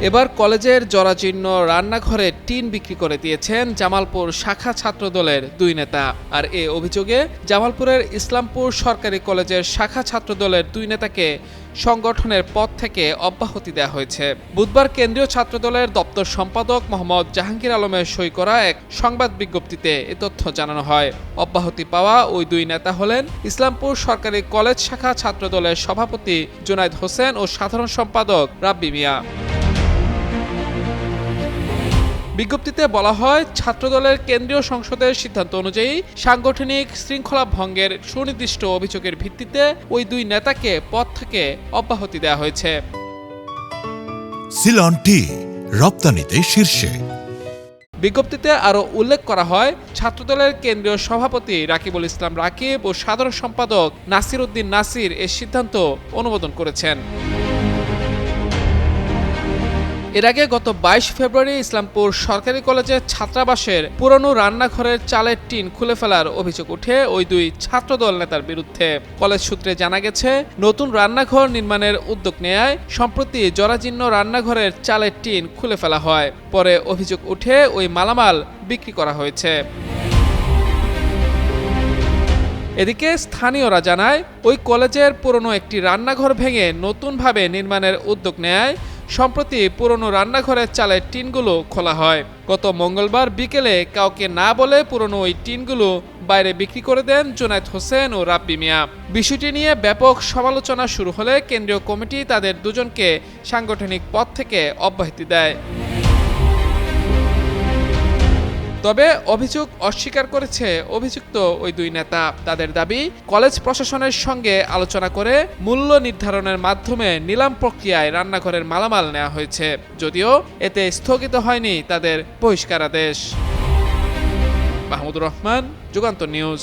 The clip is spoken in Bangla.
এবার কলেজের জরাজীর্ণ রান্নাঘরে টিন বিক্রি করে দিয়েছেন জামালপুর শাখা ছাত্রদলের দুই নেতা। আর এ অভিযোগে জামালপুরের ইসলামপুর সরকারি কলেজের শাখা ছাত্রদলের দুই নেতাকে সংগঠনের পদ থেকে অব্যাহতি দেওয়া হয়েছে। বুধবার কেন্দ্রীয় ছাত্রদলের দপ্তর সম্পাদক মোহাম্মদ জাহাঙ্গীর আলমের সই করা এক সংবাদ বিজ্ঞপ্তিতে এ তথ্য জানানো হয়। অব্যাহতি পাওয়া ওই দুই নেতা হলেন ইসলামপুর সরকারি কলেজ শাখা ছাত্রদলের সভাপতি জুনায়েদ হোসেন ও সাধারণ সম্পাদক রাব্বি মিয়া। বিজ্ঞপ্তিতে বলা হয়, ছাত্রদলের কেন্দ্রীয় সংসদের সিদ্ধান্ত অনুযায়ী সাংগঠনিক শৃঙ্খলা ভঙ্গের সুনির্দিষ্ট অভিযোগের ভিত্তিতে ওই দুই নেতাকে পদ থেকে অব্যাহতি দেওয়া হয়েছে। সিলন টি রপ্তানিতে শীর্ষে। বিজ্ঞপ্তিতে আরও উল্লেখ করা হয়, ছাত্রদলের কেন্দ্রীয় সভাপতি রাকিবুল ইসলাম রাকিব ও সাধারণ সম্পাদক নাসির উদ্দিন নাসির এ সিদ্ধান্ত অনুমোদন করেছেন। এর আগে গত 22 ফেব্রুয়ারি ইসলামপুর সরকারি কলেজের ছাত্রাবাসের পুরনো রান্নাঘরের চালের টিন খুলে ফেলার অভিযোগ ওঠে ওই দুই ছাত্রদল নেতার বিরুদ্ধে। কলেজ সূত্রে জানা গেছে, নতুন রান্নাঘর নির্মাণের উদ্যোগ নেয় সম্প্রতি জরাজীর্ণ রান্নাঘরের চালের টিন খুলে ফেলা হয়। পরে অভিযোগ উঠে ওই মালামাল বিক্রি করা হয়েছে। এদিকে স্থানীয়রা জানায়, ওই কলেজের পুরনো একটি রান্নাঘর ভেঙে নতুনভাবে নির্মাণের উদ্যোগ নেয় সম্প্রতি পুরনো রান্নাঘরের চালের টিনগুলো খোলা হয়। গত মঙ্গলবার বিকেলে কাউকে না বলে পুরনো ওই টিনগুলো বাইরে বিক্রি করে দেন জুনায়েদ হোসেন ও রাব্বি মিয়া। বিষয়টি নিয়ে ব্যাপক সমালোচনা শুরু হলে কেন্দ্রীয় কমিটি তাদের দুজনকে সাংগঠনিক পদ থেকে অব্যাহতি দেয়। তবে অভিযোগ অস্বীকার করেছে অভিযুক্ত ওই দুই নেতা। তাদের দাবি, কলেজ প্রশাসনের সঙ্গে আলোচনা করে মূল্য নির্ধারণের মাধ্যমে নিলাম প্রক্রিয়ায় রান্নাঘরের মালামাল নেওয়া হয়েছে, যদিও এতে স্থগিত হয়নি তাদের বহিষ্কারাদেশ। মাহমুদুর রহমান, যুগান্তর নিউজ।